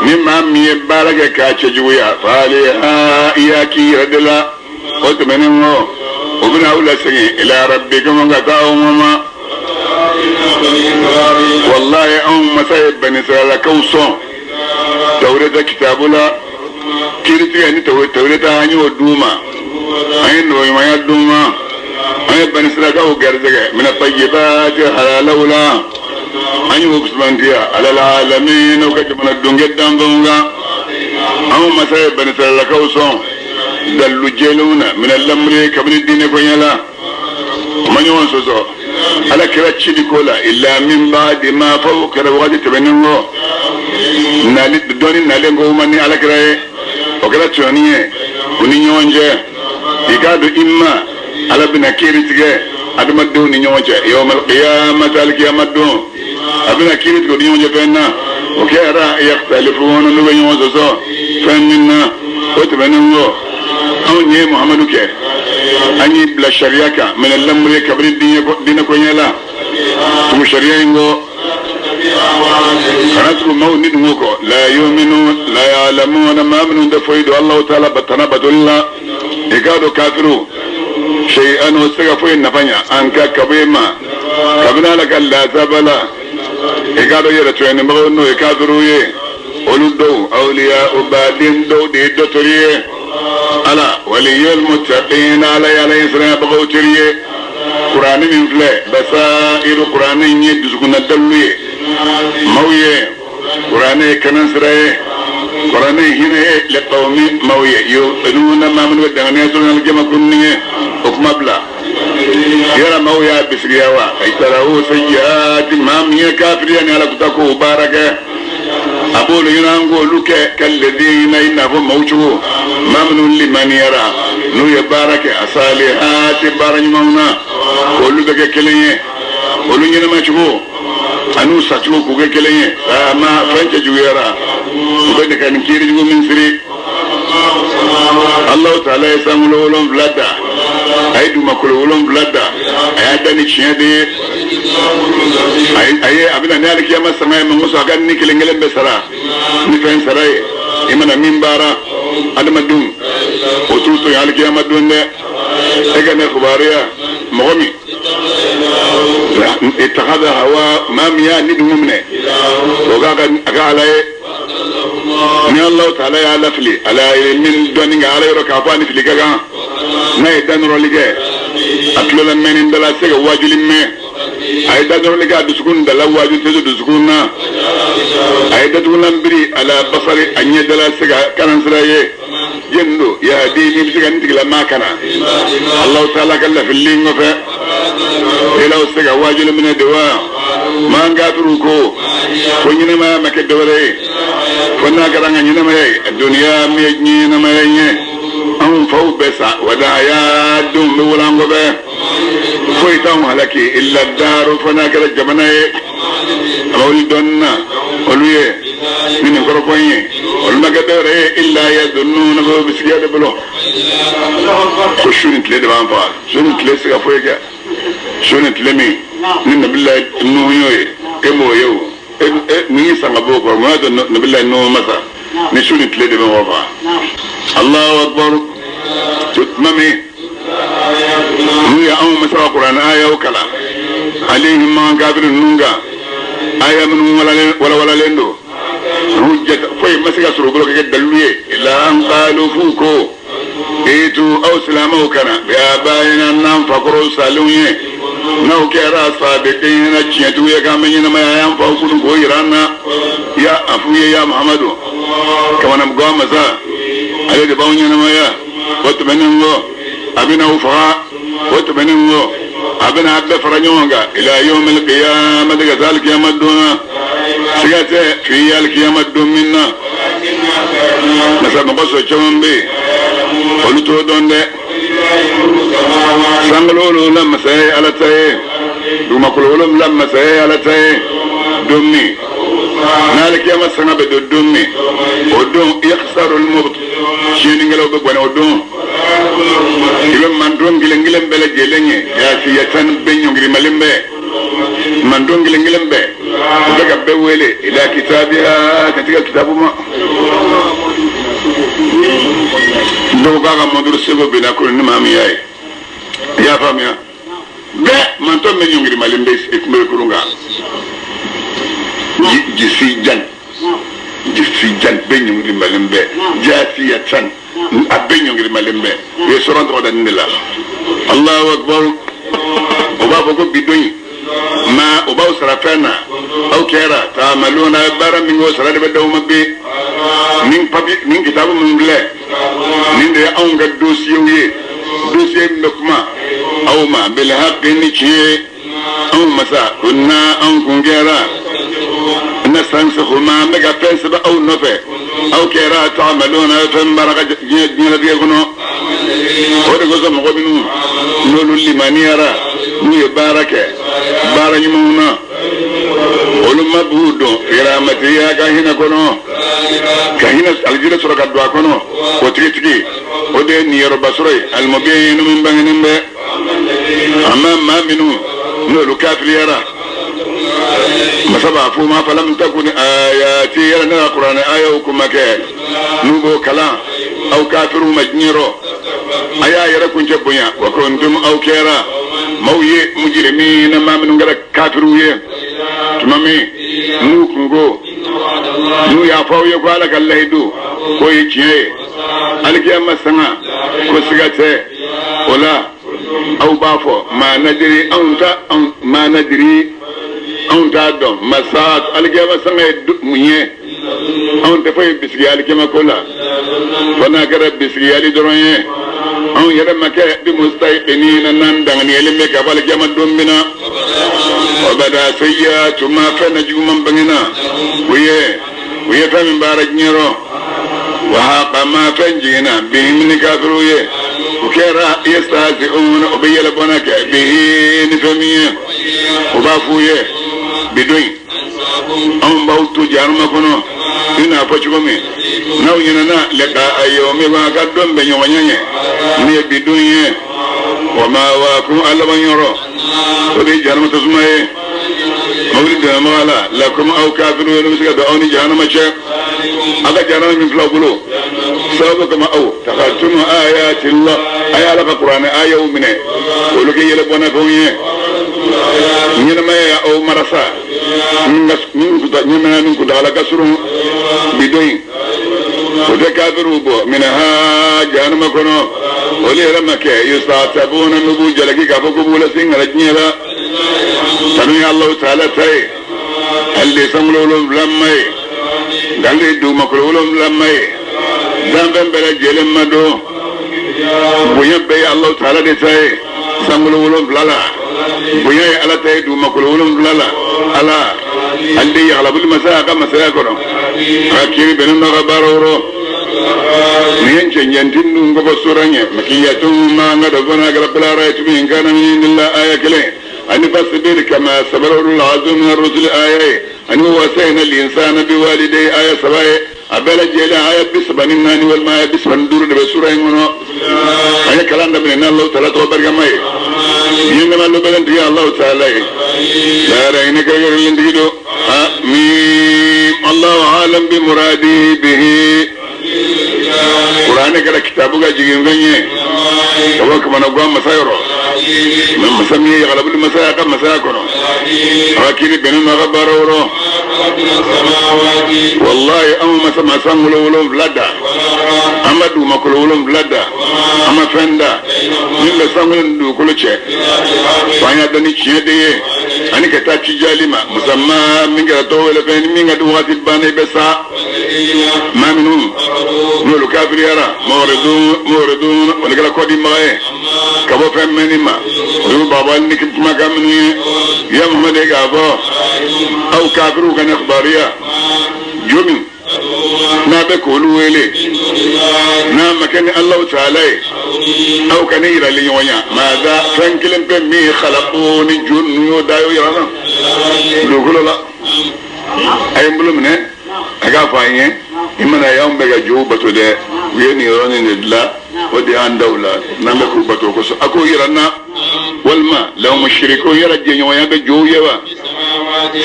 Speaker 1: ni mammi barake ka chejuya fali iyaki radla otmenengo obna ula singi ila rabbikum gatawuma wallahi masayib bani israila kawson tawrata kitabula kiriti yani tawrata hanyo duma ayin no ma duma ay bani israila ka garzaga min at-tayyibat halalawla anyu bismantiya alal alamin o kati man dunge dambunga masayib bani israila kawson dallu jeluna min al-amri kabri dine ko yala manyon soso ala kira chidi kola illa min ba'di ma fawqa rawadi tabanno nali doni nale ngo mani ala kira o kira choniye uni nyonje igado imma ala bina kiri tige adama do ni nyonje yawmal qiyamati al qiyamatu abina kiri tige ni nyonje fenna o kira yaxtalifuna lu nyonje so fenna o tabanno awni muhammadu ke ani bla shariaka min al-amri kabri dina ko nyala tum shariango kanatu mawlid ngoko la yu'minu la ya'lamuna ma min dafaidu allah ta'ala batana badulla igado kafiru shay'an wasafu nafanya anka kabima kabina laka la zabala igado yera tuene mawno kafiru ye oludo awliya ubadin do de dotoriye ala waliyul muttaqin ala ya isra bagawtiriye qur'ani min fle basairu qur'ani ni dusukuna dalluye mawye qur'ani kanan siraye qur'ani hine le qawmi mawye yununa ma min wadane sunan jama kunniye ukmabla yara mawya bisriyawa ay tarahu sayyat mamiya kafiriyan ala kutaku baraka أقول ينانقو لك كالذين إنه موجود ممنون لمن يرى نو يبارك أصالحات بارك مونا قولوا بك كليه قولوا ينما شبو أنو ساتلو كوك كليه ما فانت جويرا وقد كان كيري جو من سري الله تعالى يسامو لولم بلادا أيدو مكول لولم بلادا أياداني شيادي aye abina ne aliki ama sama ma muso aga ni kilengelen be sara ni fen saraye imana mimbara adama dum otuto ya aliki ama dunde ega ne khubariya momi ittakhadha hawa mamiya nidumne oga aga alaye ni allah taala ya lafli ala min doni nga ala roka fani fili gaga na idan rolige atlola men indala sega wajulimme ay dadon liga dusukun dala waju tezo dusukunna ay dadun lambiri ala basari anye dala siga kanan siraye jendo ya di ni bisiga ntigla makana Allah ta'ala kala fillingo fa ila usiga wajil min adwa manga turuko konyina ma makedore konna garanga nyina ma dunya mi nyina ma nye an fau besa wada ya dum wulango be foi taw halaki illa daru fana kala jamana awli donna oluye min ko rokoye ol magadore illa yadunnuna bisiga de blo ko shuni tle de ban fa shuni tle siga foyega shuni tle mi ni nabillahi no yoy e mo yow ni sanga boko ma do nabillahi no masa ni shuni tle de ban fa Allahu akbar tutmami ni ya aw masa qur'an aya o kala alayhim ma gabirun nunga aya mun wala lendo hujjat foy masiga suru bolo ke daluye ila an qalu fuko etu aw salama kana bi abayina nan fakuru salunye nau kera sabiqin na ciyatu ya ga menye na mayan fa ku ko irana ya afuye ya muhammadu kama nam go maza ale de bawnya na maya wato benengo abina ufa wato benengo abina abda faranyonga ila yawm al-qiyamah daga zalika yamaduna sigate fi al-qiyamah minna nasaba baso chombe oluto donde sangololo lamma say ala tay duma kololo lamma say ala tay dummi nalika yama sanga be dummi odon yakhsaru al-mubt shini ngelo be bone odon ibe mandon gilengilem bele gelenye ya fi yatan benyo ngiri malimbe mandon gilengilem be daga be wele ila kitabiha katika kitabuma ndo gaga modur sebo bina ko ni mami yayi ya famia be manton benyo ngiri malimbe ikumbe kurunga jisi jan benyo ngiri malimbe jasi yatan abenyo ngiri malimbe ye soron to dan nila Allahu akbar oba boko bidoyi ma oba sarafana au kera ta'maluna bara mingo sarade be daw mabbe nin papi nin kitabu mun ble nin de on ga dossier ndokma aw ma bil haqqi ni ci aw masa kunna an kungera nasansakhu ma mega pesa ba aw nofe aw kera ta'maluna fan baraka jina de gono ode go mo binu nolu limaniara ni baraka barani muna olumma budo iramati ya kahina kono kahina aljira suraka dwa kono o tritiki ode ni yoruba surai almubayyin min banginimbe amma ma minu nolu kafiriyara masaba fuma falam takun ayati yana alquran ayukum make nubo kala aw kafiru majniro aya yara kunje bunya wa kuntum aw kera mawye mujrimin ma min ngara kafiru ye tumami nu kungo nu ya fawye ko ala kallaydu ko yiye alkiyama sanga ko sigate wala aw bafo ma nadiri anta dom masat alkiyama sanga munye on te fay bisgi alkiyama kola fana gara bisgi ali doronye on yara make bi mustaqinina nan dangani elime ka bal jama dombina wabada sayyatu ma kana juman bangina wiye famin baraj nyero wa haqa ma fanjina bihim ni kafiruye ukera yastazi'un ubayla banaka bihi ni famiye ubafuye bidoy on bawtu jarma kono ina pachugome naw nyina leka ayomi ba ga dombe nyonyanye ne bidoye wa ma wa ku alabanyoro odi jarma tasmaye mawlid mala lakum aw kafirun misga da'uni jahannama cha aga jarama min flabulo sababu kama aw takhaltum ayati allah ayala qur'an ayaw mine uluke yele bona fonye nyina maya aw marasa min ku dala kasuru bidoyin ode kafiru bo minha jahannama kono ole ramake yustatabuna nubu jalaki ka foko bula singala nyela tani allah ta'ala tay alli samlolum lammay dalli du makrolum lammay zamben bere jelen mado bunya be Allah taala de tay samulu wolom blala bunya ala tay du makul wolom blala ala andi yaghlabul masaqa masaqoro akiri benen no gabaroro niyen cenyentin dum go basuranye makiyatum ma ngada bana rabbil alamin min kana min illa ayakale أن فاصبر كما صبر العظيم من الرسل آية أن وصينا الإنسان بوالديه آية سبعة أبلا جيلا آية بسبن النان والماء بسبن دور بسورة إنه آية كلام من الله تعالى توبر جماعي إنما الله بدن يا الله تعالى لا رأينا كرجل ينديدو آمين الله عالم بمرادي به قرآن كلا كتابك جيجين غنيه كما كما نقوم مسايرو من مسمي يغلب المسايا مسايا كنو أكيد بيننا غبارورو والله أما مسمى سامولو ولوم بلادا أما دو مكولو ولوم بلادا أما فندا من سامولو كل شيء فايا دني شيء دي أنا كتاتي جالما مسمى من كتو ولا بين من كتو واتي باني بسا ما منهم نولو كافر يرى موردون ولكن كودي معي كابو فمني ما دو بابا نكت ما كمني يا محمد كابو أو كافر كان إخبارية يومين نابكولو إلي نام كان الله تعالى أو كان يرى لي ويا ماذا فانكلم بمي خلقوني جن يودايو يرانا دوغلو لا أي مبلمنه أكافاين إمنا يوم بقى جوبة ده ويني راني ندلا ودي عن دولة نملك بتوكس أكو يرانا والما لو مشركوا يرجع يوم بجو يوا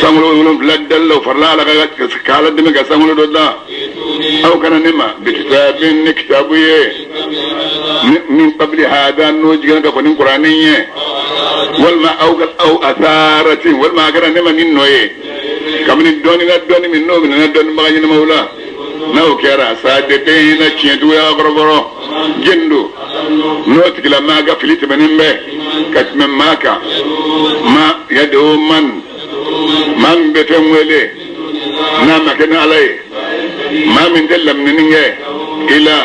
Speaker 1: سامولو يقولون بلاد الله فرلا على كالا دمك سامولو دودا أو كان نما بكتاب كتابيه من قبل هذا نوجي كفن قرآنية والما أو أثارة والما كان نما نينويه كمن الدوني من نوم من الدوني مغني مولا نو كيرا سادتين تشيدو يا غربرو جندو نوت كلا ما غفلت منمبه كتم ماكا ما يدو من بتم ولي نام كن علي ما من دلم نينغه الى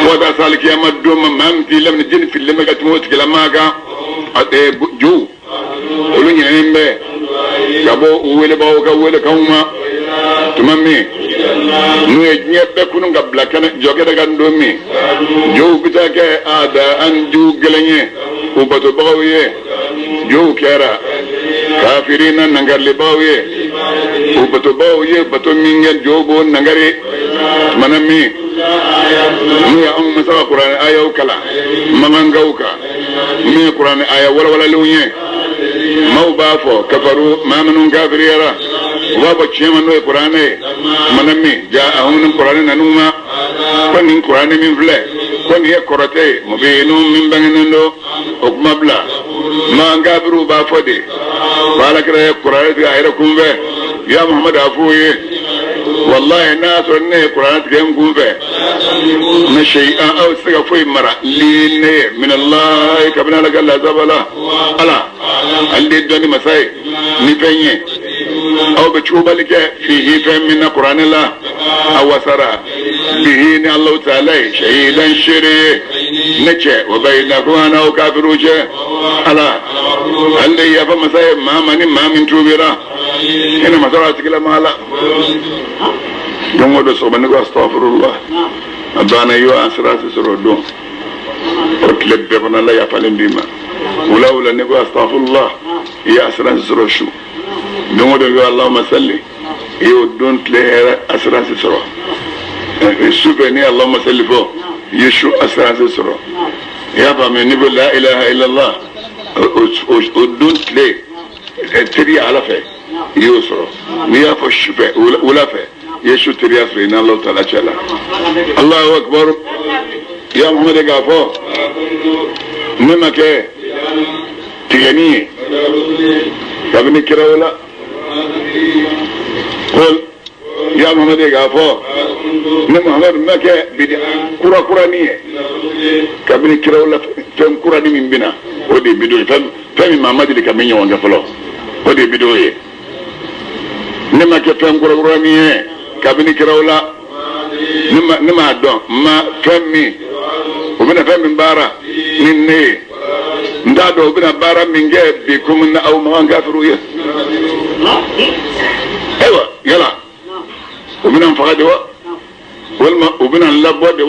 Speaker 1: ودا سالك يا مدوم ما من لم نجن في لما كتموت كلا ماكا جو ولو نيمبه gabo uwele bawo ka wele kauma tumami nuye nyebe kunu ngabla kana joge daga ndomi jo bitake ada anju gelenye ubato bawiye jo kera kafirina nangarli bawiye ubato bawiye bato mingen jobo nangari manami nuye am masala qur'an aya kala mamangauka mi qur'an aya wala lunye mau bafo kafaru mamanun kafir yara waba chema no qur'ane manami ja'ahum min qur'ane nanuma konin qur'ane min vle kon ye korote mubinum min banginendo okmabla ma ngabiru bafo de wala kra qur'ane ga ayra kumbe ya muhammad afuye wallahi naso ne qur'ane ga kumbe na shay'a aw siga foi mara linne min allah kabna la la zabala ala alde doni masai ni penye أو بتشوبلك فيه فهم من القرآن الله أو سرى به الله تعالى شهيدا شريه نجى وبينكم أنا وكافروج ألا اللي يفهم مسايب ما من توبرا هنا مسارات كلا مالا يوم ودو صوبنك أستغفر الله أبانا يو أسراس سرودون وكلب بنا لا يفعلن بما ولولا نكو أستغفر الله يا أسراس سرودشو دون ودو اللهم صل يو دونت لهرا أسراس سرو سوبني اللهم صل فو يشو أسراس سرو يا بامي نقول لا إله إلا الله ودونت له تري على فيه يسرو نيا فشفه ولا فيه يشو تري أسرين الله تعالى شلا الله أكبر يا محمد قافو نمك تغني كابني كراولا قل يا محمد قافو محمد مكة بدي كرا نية كابني كراولا فهم كرا من بنا ودي بدوي فهم محمد اللي كمية وانجفلو ودي بدوي نمك فهم كرا نية كابني كراولا نما دون ما فمي وبنا فم بارا نني ندادو وبنا بارا من جاب بكم او ما غافروا يه ايوه يلا وبنا نفقد والما وبنا نلبود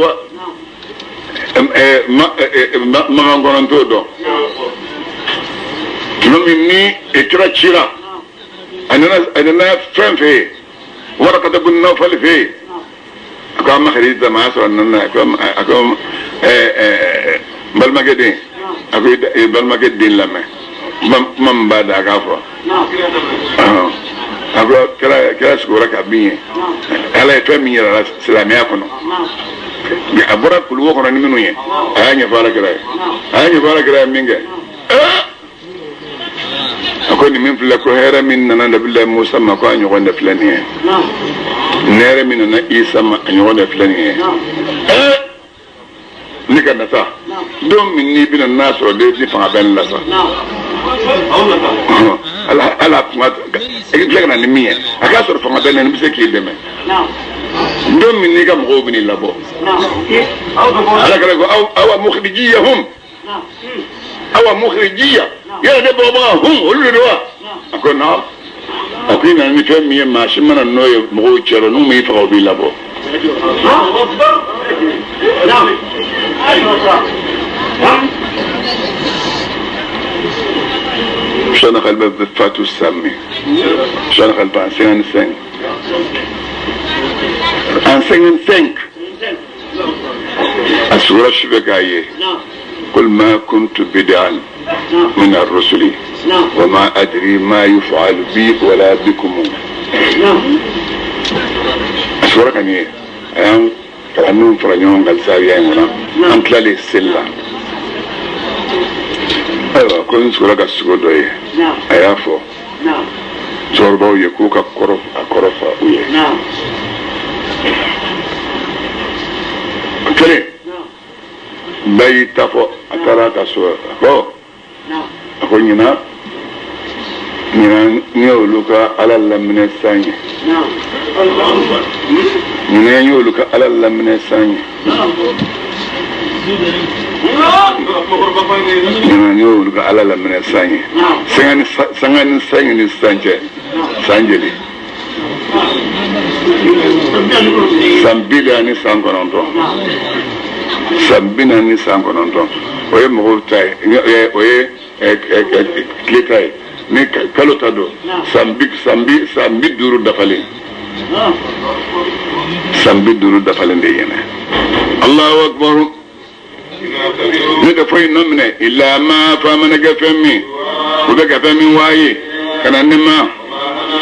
Speaker 1: ما غنغونتو دو نمني اترا أنا فهم فيه ورقة بن نوفل فيه أقام مخرج ما أسوأ أننا أقام بالمجدين أقول بالمجدين لما من بعد أقافه أقول كلا سكورك أبيه هلا يفهم يا سلامي أكونه أبورك كل وقت أنا منو يه أنا فارق راي منك أكون من فلك هيرا من نانا بالله موسى ما كان يغنى فلانية نيرا من نانا إيسا ما يغنى فلانية نكا نسا دوم من نيبين الناس وديتي فعبان لسا ألا فمات أكيد لكنا نمية أكاسر فعبان نمسكي دمي دوم من نيكا مغوبني لابو ألا كلاكو أو مخرجيهم أو مخرجية يا ده بابا هم قولوا له أقول نعم أقول أنا نفهم مية ماشي من النوي مغوجر نوم يفعل بيلابو شان قلبه بفاتو السامي شان قلبه أنسان أنسان السورة الشبكية قل ما كنت بدعا من الرسل وما أدري ما يفعل بي ولا بكم السورة كان ايه أيام كانوا فرنيون قال ساوي هنا أنت لي السلة أيوة كل سورة كسر دويه أيافو سورة بو يكوك أكرف أويه كلي bayi tafo atara ka so bo ko nyina nyoluka alalla mine sanye nyina nyoluka alalla mine sanye nyina nyoluka alalla mine sanye sangani sanye ni sanjeli sambida ni sangononto Sabina ni sangononto oye mogotai oye kletai ni kalotado sambi duru dafali de yene Allahu akbar ni da fay nomne illa ma fa man gafami ko be gafami waye kana nima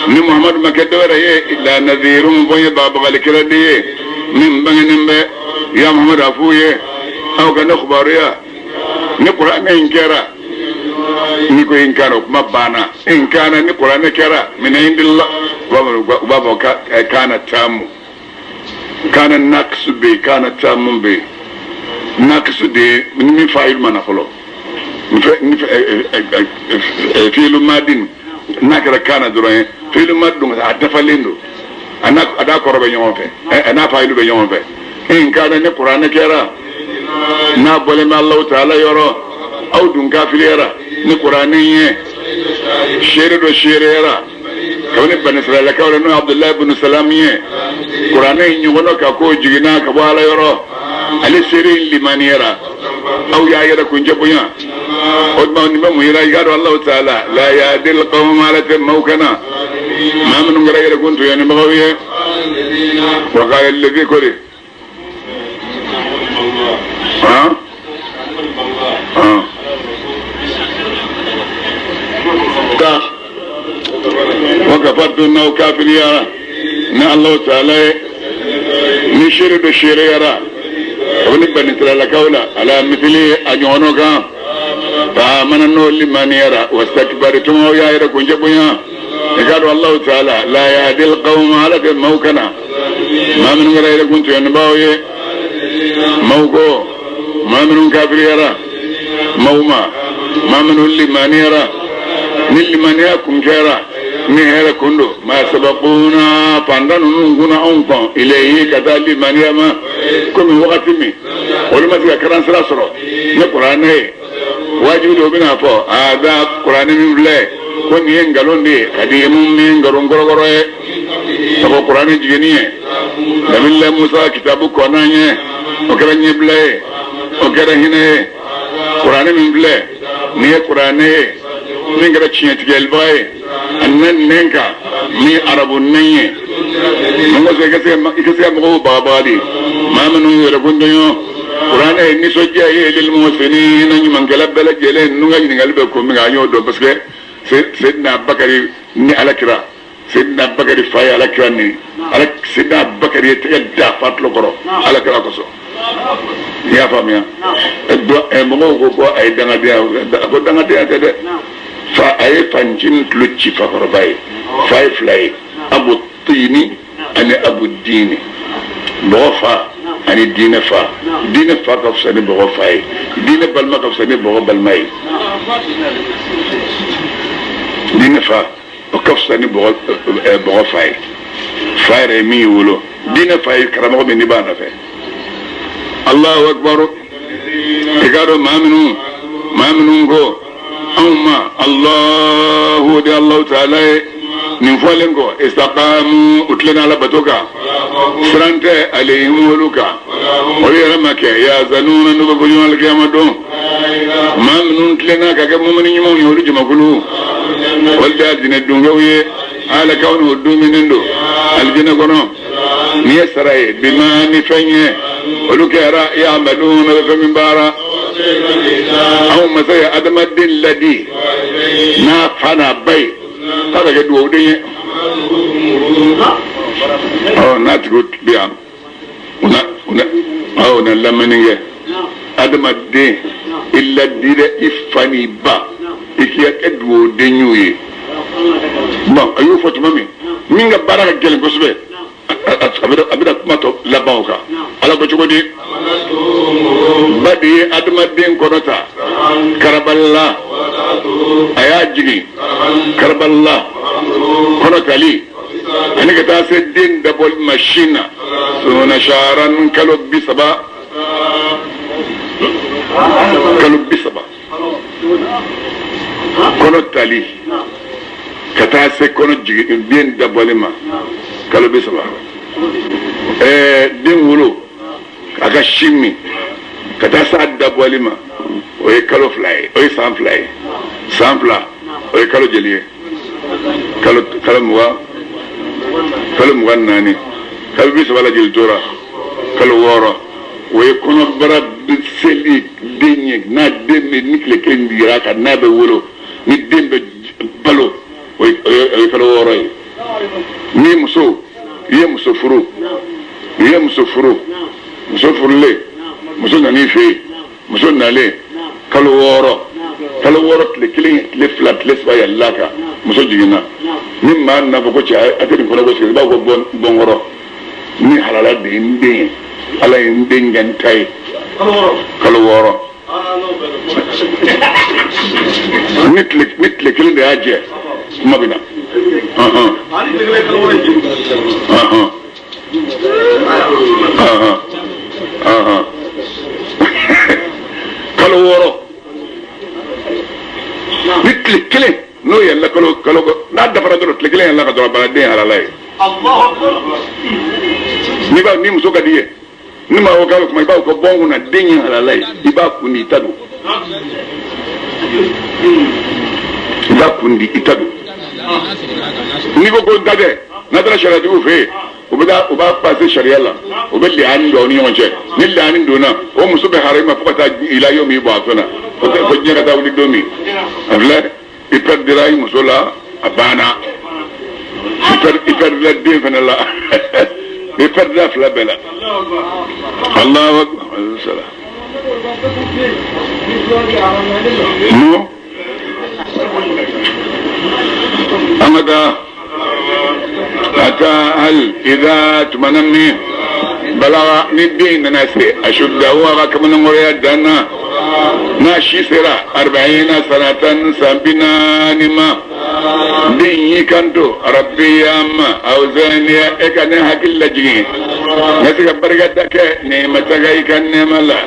Speaker 1: ni Muhammad makadora ye illa nadhirun boye babagal kirade min banganimbe يا محمد أفويه أو كان أخباريا نقرأ إن كرا نكو إن كانوا ما بانا إن كان نقرأ نكرا من عند الله بابا كان تام كان النقص بي كان تام بي نقص دي من فايل ما نقوله في المادين نكرا كان درين في المادين أتفلينو أنا أقرب يوم في أنا فايل بيوم في إن كان القرآن كرا نابل ما الله تعالى يرى أو دون كافر يرى القرآنية شير وشير يرى كون بن إسرائيل كون عبد الله بن سلامية القرآنية يقولون كأكو جينا كبالا يرى على سيرين لمن يرى أو يا يرى كنجبويا قد ما نبغى يرى يقول الله تعالى لا يهدي القوم على موكنا ما من غير كنت يعني بغويه وقال الذي كره وكفرت انه كافر يرى ان الله تعالى نشير بشير يرى ونبقى نترى قولا على مثله اجونك فامن انه لمن يرى واستكبرتم يا يرى كنجبيا قالوا الله تعالى لا يهدي القوم على موكنا ما من غير كنت ينبغي موكو ما من كافر يرى موما ما من لمن يرى من لمن يكون جرى ni hera kundo ma sabaquna pandanu nguna onko ilayhi kadali maniyama komi wakati mi oluma tiga karan sira soro ne qur'ane wajibi do bina fo ada qur'ane mi bule ko ni ngalonde kadi mum mi ngorongoro ko qur'ane jigeniye nabilla musa kitabu ko nanye o kera nyeble o kera hine qur'ane mi bule ni qur'ane ni ngara chinyati gelbaye annan nenka ni arabun nanye mo se kase mo babali mamanu yere gondoyo qur'ane ni sojja ye lil muslimin ni mangala bela jele nunga ni ngalbe ko mi ganyo do parce que sayyidina bakari ni alakira sayyidina bakari fay alakira ni alak sayyidina bakari tedda fatlo koro alakira ko so ya famia do e mo ko ay danga dia ko danga dia de fa ay fanjin lucci fa ko bay fay flay abu tini ani abu dini bo fa ani dina fa ka fsani bo fay dina balma ka fsani bo balmay dina fa ka fsani bo fay fayre mi wulo dina fay karamo be ni bana fe Allahu akbar igaro maminu go amma Allahu de Allah ta'ala nin folen go istaqamu utlena la batoka frante alayhim wuluka wali ramake ya zanuna nugo gonyo al qiyamado mamnun tlena kaga mumini mo yolu jumakulu walda dina dungawiye ala kawnu duminindo aljina gono ni saray bima ni fanye wuluka ra ya'maluna min bara aw masaya adamadin ladi na fana bay kada ga duwo dinye not good biam una lamaninge adama de illa dire ifani ba ikiya edwo denyuye bon ayu fotima minga baraka gelen ko sube abida kuma to labauka ala ko jogodi badi adama den konota karaballa aya jigi karballa kono kali ani ka ta se din double machine suna sharan kalo bisaba kono tali ka ta se kono jigi din double ma kalo bisaba din wulo aka shimi ka ta sa double ma o e kalo fly o e sanfla o e kalo jeliye kalo muwa nani kalo bisa wala jeli tora kalo woro o e kono bara seli denye na dembe nikle kendira ka na be wolo ni dembe balo o e kalo woro ni muso furu muso nani fe muso nale kalo woro le flat les ba yallaka muso jigina ni ma na ko ci atiri ko ko ci ba ko bon woro ni halala de inde ala inde ngantai kalo woro nitle kile de aje mabina kalo woro kile no yalla kalo na dafara do kile yalla ka do bala de halalay Allahu akbar ni ba ni muso kadiye ni ma wakalo kuma ba ko bongu na denye halalay iba kundi tadu ni ko dade na dara sharia du fe uba passé sharia la uba li an do ni onje ni li an do na o muso be harima fukata ila yomi bo afana ko nyaka dawli domi afla iperdira musola abana iperdira din fana la iperdira fla bela Allahu akbar salam no amada ata hal idha tumanami balaga nidin nasi ashudda wa kama ngore dana na shi sira 40 sanatan sabina nima din yi kanto rabbi ya amma auzaniya e kan hakilla jigi nasi ka bargata ke ne matagai kan ne mala